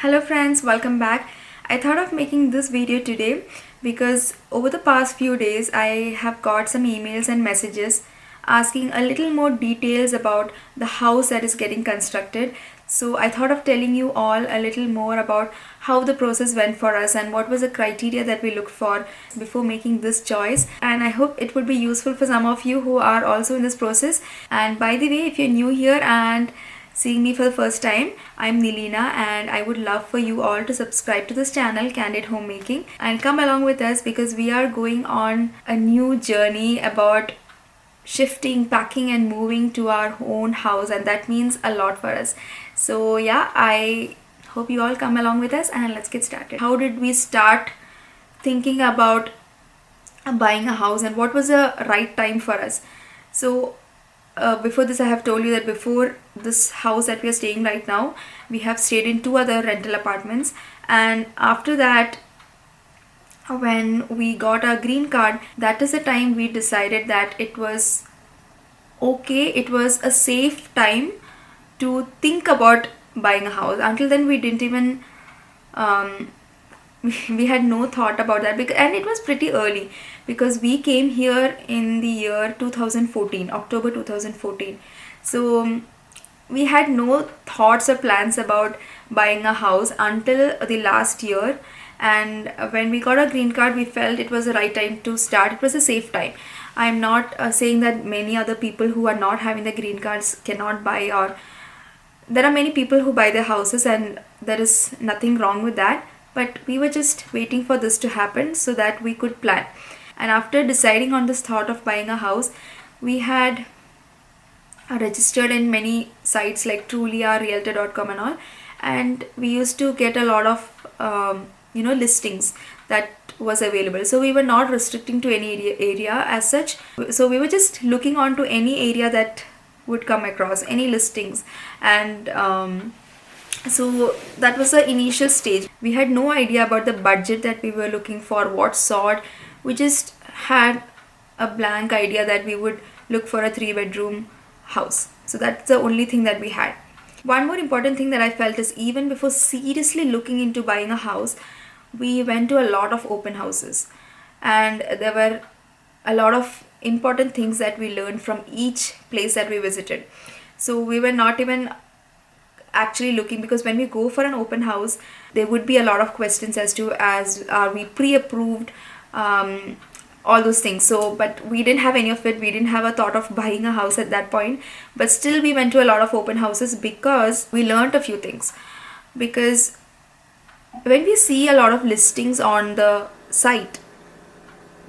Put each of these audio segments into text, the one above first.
Hello friends, welcome back. I thought of making this video today because over the past few days I have got some emails and messages asking a little more details about the house that is getting constructed. So I thought of telling you all a little more about how the process went for us and what was the criteria that we looked for before making this choice. And I hope it would be useful for some of you who are also in this process. And by the way, if you're new here and seeing me for the first time, I'm Nilina and I would love for you all to subscribe to this channel Candid Homemaking and come along with us because we are going on a new journey about shifting, packing and moving to our own house, and that means a lot for us. So yeah, I hope you all come along with us and let's get started. How did we start thinking about buying a house and what was the right time for us? So before this, I have told you that before this house that we are staying right now, we have stayed in two other rental apartments, and after that, when we got our green card, that is the time we decided that it was okay, it was a safe time to think about buying a house. Until then, we didn't even we had no thought about that, because and it was pretty early because we came here in the year 2014, October 2014. So we had no thoughts or plans about buying a house until the last year. And when we got a green card, we felt it was the right time to start. It was a safe time. I'm not saying that many other people who are not having the green cards cannot buy, or there are many people who buy their houses and there is nothing wrong with that, but we were just waiting for this to happen so that we could plan. And after deciding on this thought of buying a house, we had registered in many sites like Trulia, Realtor.com and all, and we used to get a lot of listings that was available. So we were not restricting to any area as such. So we were just looking on to any area that would come across, any listings. And so that was the initial stage. We had no idea about the budget that we were looking for, what sort. We just had a blank idea that we would look for a 3-bedroom house. So that's the only thing that we had. One more important thing that I felt is, even before seriously looking into buying a house, we went to a lot of open houses, and there were a lot of important things that we learned from each place that we visited. So we were not even actually looking, because when we go for an open house, there would be a lot of questions as to are we pre-approved, all those things. So but we didn't have any of it. We didn't have a thought of buying a house at that point, but still we went to a lot of open houses because we learned a few things. Because when we see a lot of listings on the site,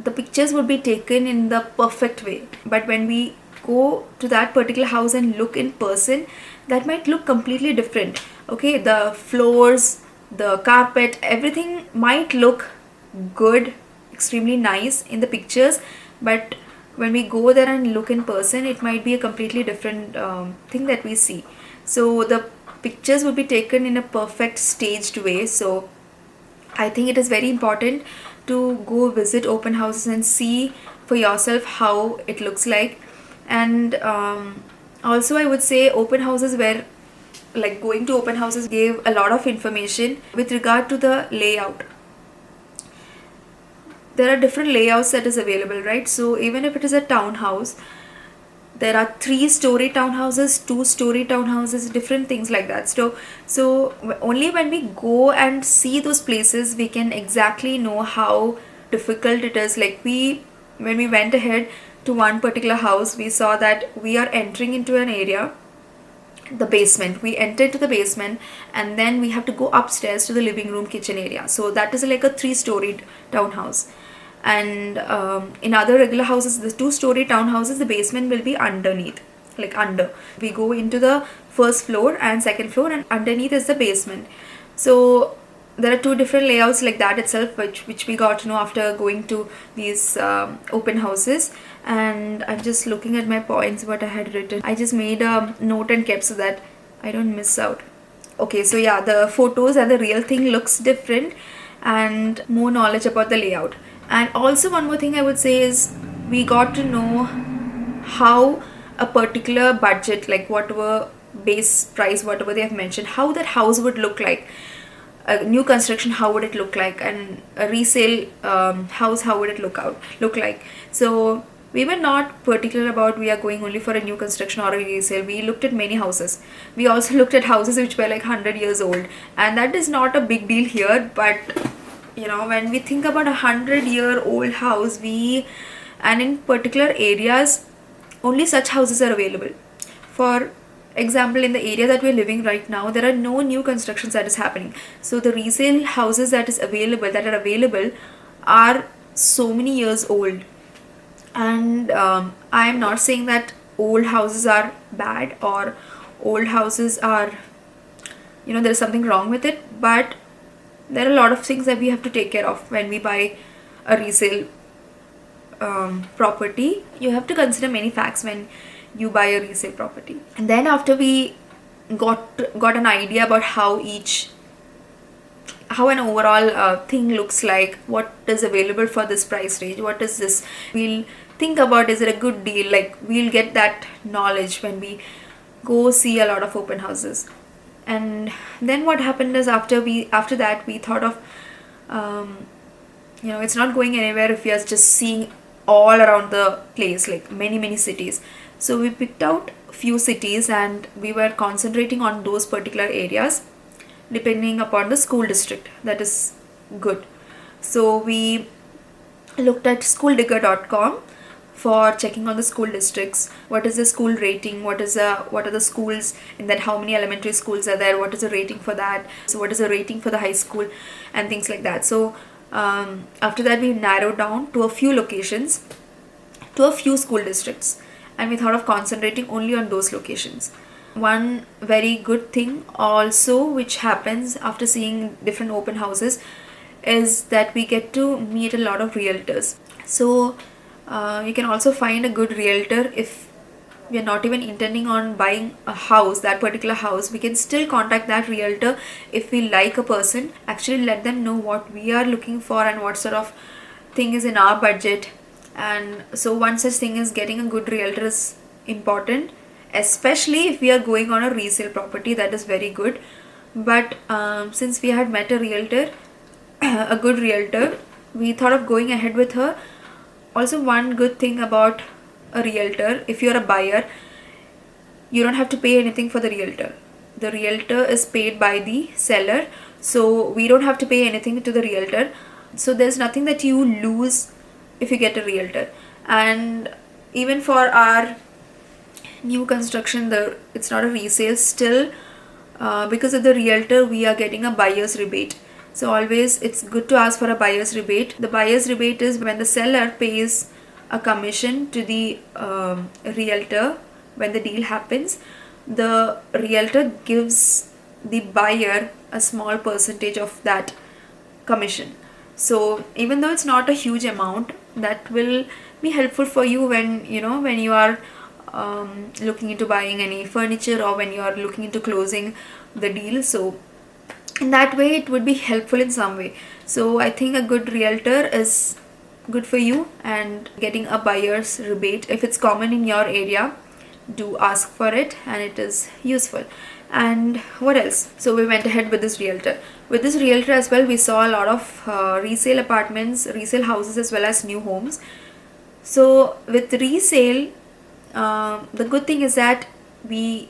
the pictures would be taken in the perfect way, but when we go to that particular house and look in person, that might look completely different. Okay, the floors, the carpet, everything might look good, extremely nice in the pictures, but when we go there and look in person, it might be a completely different thing that we see. So the pictures will be taken in a perfect staged way. So I think it is very important to go visit open houses and see for yourself how it looks like. And also I would say open houses where, like, going to open houses gave a lot of information with regard to the layout. There are different layouts that is available, right? So even if it is a townhouse, there are 3-story townhouses, 2-story townhouses, different things like that. So only when we go and see those places, we can exactly know how difficult it is. Like when we went ahead to one particular house, we saw that we are entering into an area, the basement. We enter to the basement and then we have to go upstairs to the living room, kitchen area. So that is like a 3-story townhouse. And in other regular houses, the 2-story townhouses, the basement will be underneath, like under. We go into the first floor and second floor, and underneath is the basement. So there are 2 different layouts like that itself, which we got to know after going to these open houses. And I'm just looking at my points, what I had written. I just made a note and kept so that I don't miss out. Okay, so yeah, the photos and the real thing looks different, and more knowledge about the layout. And also one more thing I would say is, we got to know how a particular budget, like whatever base price, whatever they have mentioned, how that house would look like. a new construction, how would it look like, and a resale house, how would it look like. So we were not particular about we are going only for a new construction or a resale. We looked at many houses. We also looked at houses which were like 100 years old, and that is not a big deal here. But when we think about 100-year-old house, and in particular areas, only such houses are available. For example, in the area that we're living right now, there are no new constructions that is happening. So the resale houses that are available are so many years old. And I am not saying that old houses are bad or old houses are, there is something wrong with it, but there are a lot of things that we have to take care of when we buy a resale property. You have to consider many facts when you buy a resale property. And then after we got an idea about how an overall thing looks like, what is available for this price range, what is this, we'll think about, is it a good deal. Like, we'll get that knowledge when we go see a lot of open houses. And then what happened is, after that we thought of it's not going anywhere if we are just seeing all around the place, like many cities. So we picked out few cities and we were concentrating on those particular areas depending upon the school district that is good. So we looked at schooldigger.com for checking on the school districts. What is the school rating? What are the schools in that? How many elementary schools are there? What is the rating for that? So what is the rating for the high school and things like that. So after that we narrowed down to a few locations, to a few school districts, and we thought of concentrating only on those locations. One very good thing also which happens after seeing different open houses is that we get to meet a lot of realtors. So you can also find a good realtor. If we are not even intending on buying a house, that particular house, we can still contact that realtor. If we like a person, actually let them know what we are looking for and what sort of thing is in our budget. And so one such thing is getting a good realtor is important, especially if we are going on a resale property. That is very good. But since we had met a realtor, a good realtor, we thought of going ahead with her. Also, one good thing about a realtor, if you're a buyer, you don't have to pay anything for the realtor. The realtor is paid by the seller, so we don't have to pay anything to the realtor. So there's nothing that you lose if you get a realtor. And even for our new construction, it's not a resale still, because of the realtor we are getting a buyer's rebate. So always it's good to ask for a buyer's rebate. The buyer's rebate is when the seller pays a commission to the realtor. When the deal happens, the realtor gives the buyer a small percentage of that commission. So even though it's not a huge amount, that will be helpful for you when you are looking into buying any furniture, or when you are looking into closing the deal. So in that way it would be helpful in some way. So I think a good realtor is good for you, and getting a buyer's rebate, if it's common in your area, do ask for it, and it is useful. And what else? So we went ahead with this realtor. With this realtor as well, we saw a lot of resale apartments, resale houses, as well as new homes. So with resale, the good thing is that we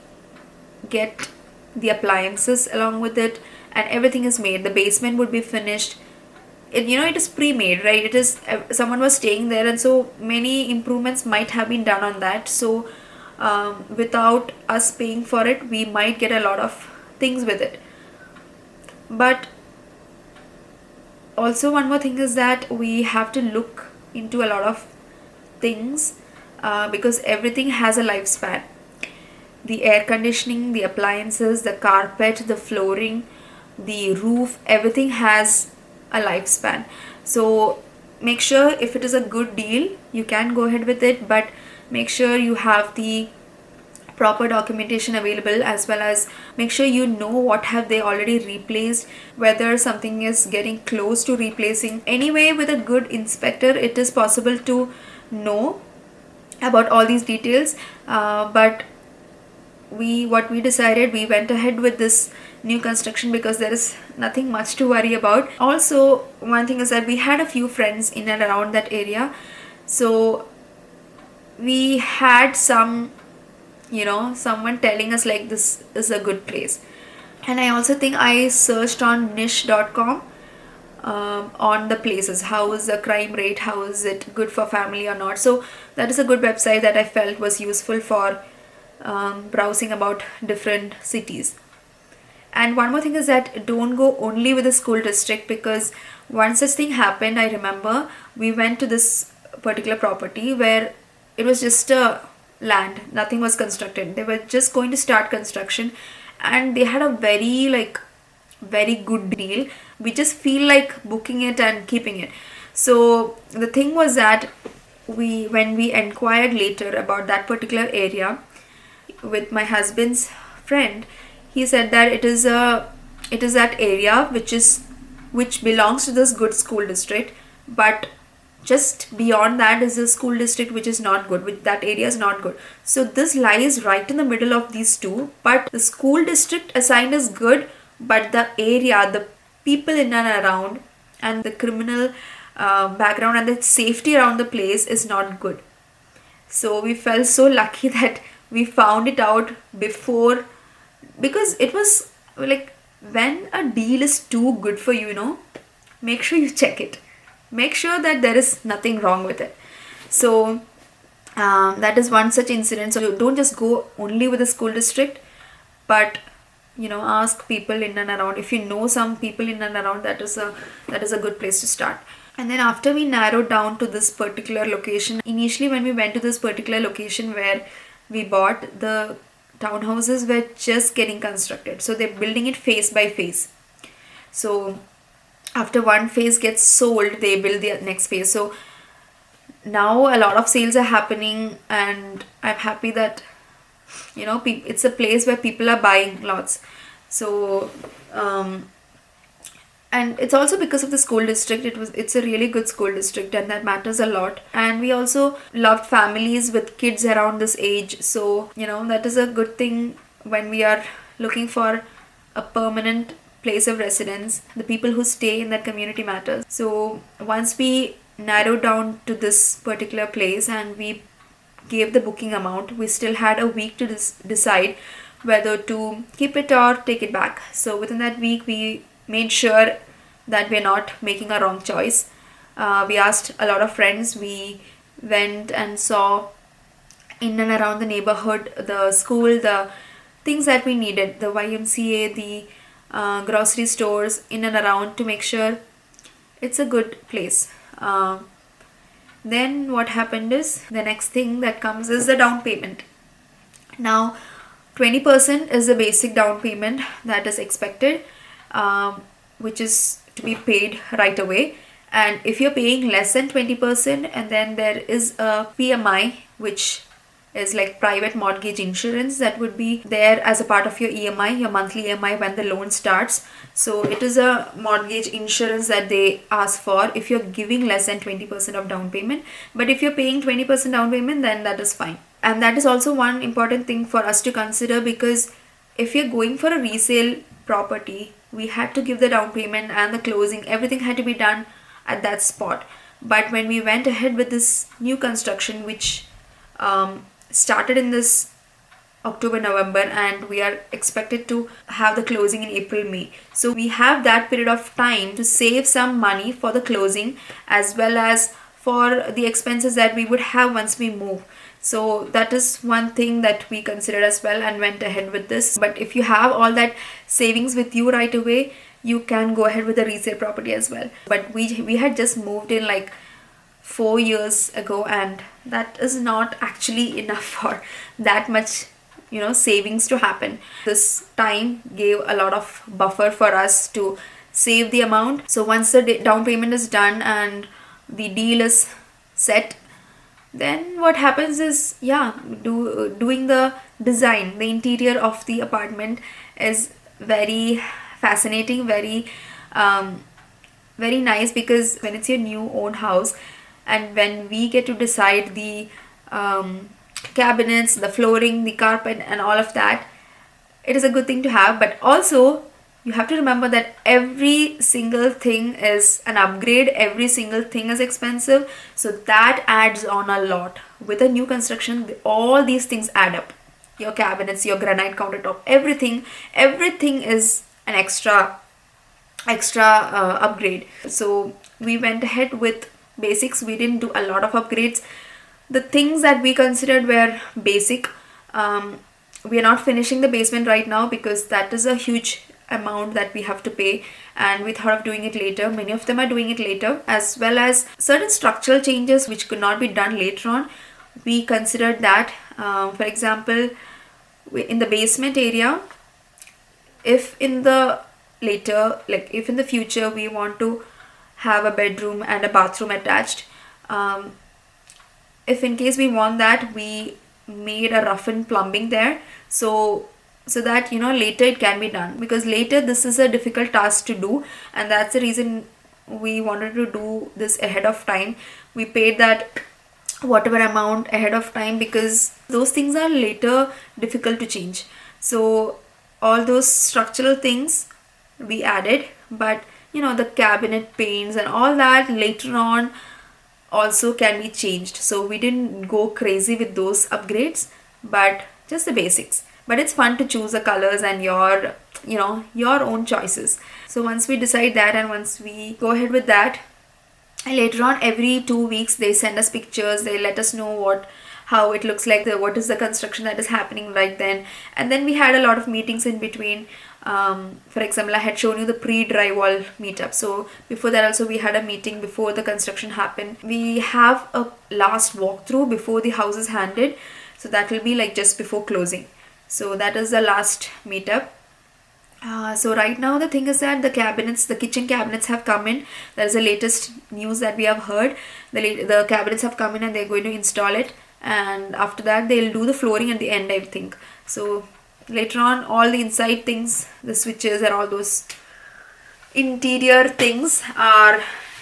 get the appliances along with it, and everything is made. The basement would be finished. It is pre-made, right? It is, someone was staying there, and so many improvements might have been done on that. So without us paying for it, we might get a lot of things with it. But also one more thing is that we have to look into a lot of things, because everything has a lifespan. The air conditioning, the appliances, the carpet, the flooring, the roof, everything has a lifespan. So make sure, if it is a good deal, you can go ahead with it, but make sure you have the proper documentation available, as well as make sure you know what have they already replaced, whether something is getting close to replacing. Anyway, with a good inspector, it is possible to know about all these details, but what we decided, we went ahead with this new construction because there is nothing much to worry about. Also, one thing is that we had a few friends in and around that area, so we had someone telling us like this is a good place. And I also think I searched on niche.com on the places, how is the crime rate, how is it good for family or not. So that is a good website that I felt was useful for browsing about different cities. And one more thing is that don't go only with the school district, because one such thing happened. I remember we went to this particular property where it was just a land, nothing was constructed. They were just going to start construction, and they had a very good deal. We just feel like booking it and keeping it. So the thing was that when we inquired later about that particular area with my husband's friend, he said that it is that area which belongs to this good school district, but just beyond that is a school district which is not good, which that area is not good. So this lies right in the middle of these two, but the school district assigned is good, but the area, the people in and around, and the criminal background and the safety around the place is not good. So we felt so lucky that we found it out before, because it was like, when a deal is too good for you, make sure you check it. Make sure that there is nothing wrong with it. So that is one such incident. So don't just go only with the school district, but ask people in and around. If you know some people in and around, that is a good place to start. And then after we narrowed down to this particular location, initially when we went to this particular location where we bought, the townhouses were just getting constructed. So they're building it phase by phase. So after one phase gets sold, they build the next phase. So now a lot of sales are happening, and I'm happy that it's a place where people are buying lots. So and it's also because of the school district. It's a really good school district, and that matters a lot. And we also loved families with kids around this age, so that is a good thing when we are looking for a permanent place of residence. The people who stay in that community matters. So once we narrowed down to this particular place and we gave the booking amount, we still had a week to decide whether to keep it or take it back. So within that week, we made sure that we're not making a wrong choice. We asked a lot of friends. We went and saw in and around the neighborhood, the school, the things that we needed, the YMCA, the grocery stores in and around, to make sure it's a good place. Then what happened is, the next thing that comes is the down payment. Now 20% is the basic down payment that is expected, which is to be paid right away. And if you're paying less than 20%, and then there is a PMI, which is like private mortgage insurance, that would be there as a part of your EMI, your monthly EMI when the loan starts. So it is a mortgage insurance that they ask for if you're giving less than 20% of down payment. But if you're paying 20% down payment, then that is fine. And that is also one important thing for us to consider, because if you're going for a resale property, we had to give the down payment and the closing, everything had to be done at that spot. But when we went ahead with this new construction, which started in this October, November, and we are expected to have the closing in April, May. So we have that period of time to save some money for the closing, as well as for the expenses that we would have once we move. So that is one thing that we considered as well and went ahead with this. But if you have all that savings with you right away, you can go ahead with the resale property as well. But we had just moved in like 4 years ago, and that is not actually enough for that much savings to happen. This time gave a lot of buffer for us to save the amount. So once the down payment is done and the deal is set, then what happens is, doing the design, the interior of the apartment is very fascinating, very very nice, because when it's your new own house, and when we get to decide the cabinets, the flooring, the carpet, and all of that, it is a good thing to have. But also, you have to remember that every single thing is an upgrade, every single thing is expensive, so that adds on a lot. With a new construction, all these things add up. Your cabinets, your granite countertop, everything is an extra upgrade. So we went ahead with basics. We didn't do a lot of upgrades. The things that we considered were basic. We are not finishing the basement right now because that is a huge amount that we have to pay, and we thought of doing it later. Many of them are doing it later, as well as certain structural changes which could not be done later on. We considered that, for example, in the basement area, if in the if in the future we want to have a bedroom and a bathroom attached, if in case we want that, we made a roughened plumbing there, so that later it can be done, because later this is a difficult task to do, and that's the reason we wanted to do this ahead of time. We paid that whatever amount ahead of time because those things are later difficult to change. So all those structural things we added, but the cabinet paints and all that later on also can be changed. So we didn't go crazy with those upgrades, but just the basics. But it's fun to choose the colors and your own choices. So once we decide that, and once we go ahead with that, and later on every 2 weeks they send us pictures, they let us know how it looks like, what is the construction that is happening right then. And then we had a lot of meetings in between. For example, I had shown you the pre-drywall meetup. So before that also we had a meeting before the construction happened. We have a last walkthrough before the house is handed. So that will be like just before closing. So that is the last meetup. So right now the thing is that the kitchen cabinets have come in. That is the latest news that we have heard. The cabinets have come in and they're going to install it. And after that they'll do the flooring at the end, I think. So later on, all the inside things, the switches and all those interior things are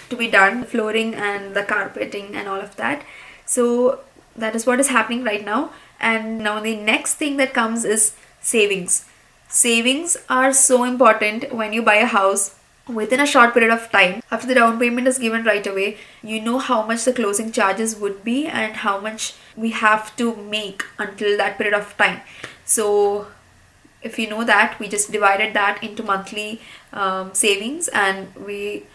to be done, the flooring and the carpeting and all of that. So that is what is happening right now. And now the next thing that comes is savings. Savings are so important when you buy a house. Within a short period of time, after the down payment is given right away, you know how much the closing charges would be and how much we have to make until that period of time. So if you know that, we just divided that into monthly savings, and we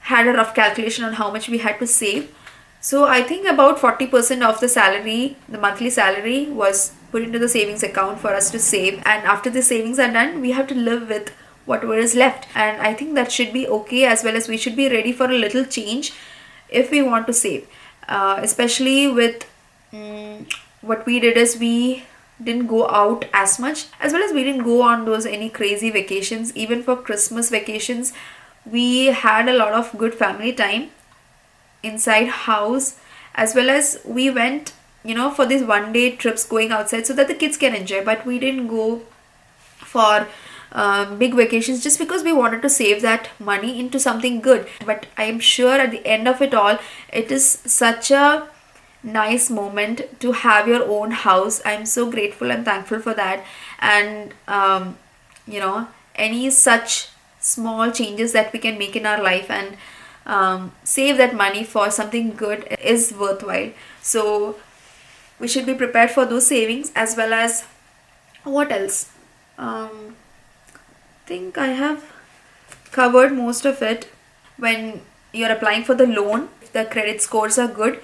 had a rough calculation on how much we had to save. So I think about 40% of the salary, the monthly salary, was put into the savings account for us to save. And after the savings are done, we have to live with whatever is left. And I think that should be okay, as well as we should be ready for a little change if we want to save. Especially with what we did is we didn't go out as much, as well as we didn't go on those any crazy vacations. Even for Christmas vacations, we had a lot of good family time inside house, as well as we went for these 1 day trips going outside so that the kids can enjoy. But we didn't go for big vacations just because we wanted to save that money into something good. But I am sure at the end of it all, it is such a nice moment to have your own house. I'm so grateful and thankful for that. And any such small changes that we can make in our life and save that money for something good is worthwhile. So we should be prepared for those savings, as well as what else. Think I have covered most of it. When you're applying for the loan, if the credit scores are good,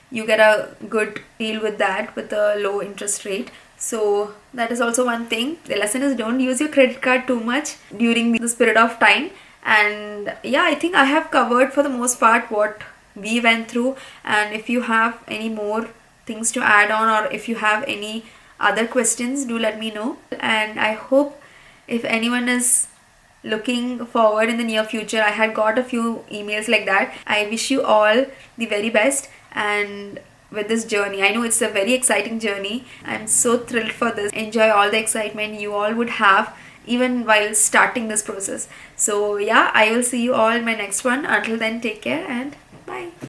you get a good deal with that, with a low interest rate. So that is also one thing. The lesson is, don't use your credit card too much during this period of time. And yeah, I think I have covered for the most part what we went through. And if you have any more things to add on, or if you have any other questions, do let me know. And I hope if anyone is looking forward in the near future, I had got a few emails like that. I wish you all the very best. And with this journey, I know it's a very exciting journey. I'm so thrilled for this. Enjoy all the excitement you all would have even while starting this process. So yeah, I will see you all in my next one. Until then, take care and bye.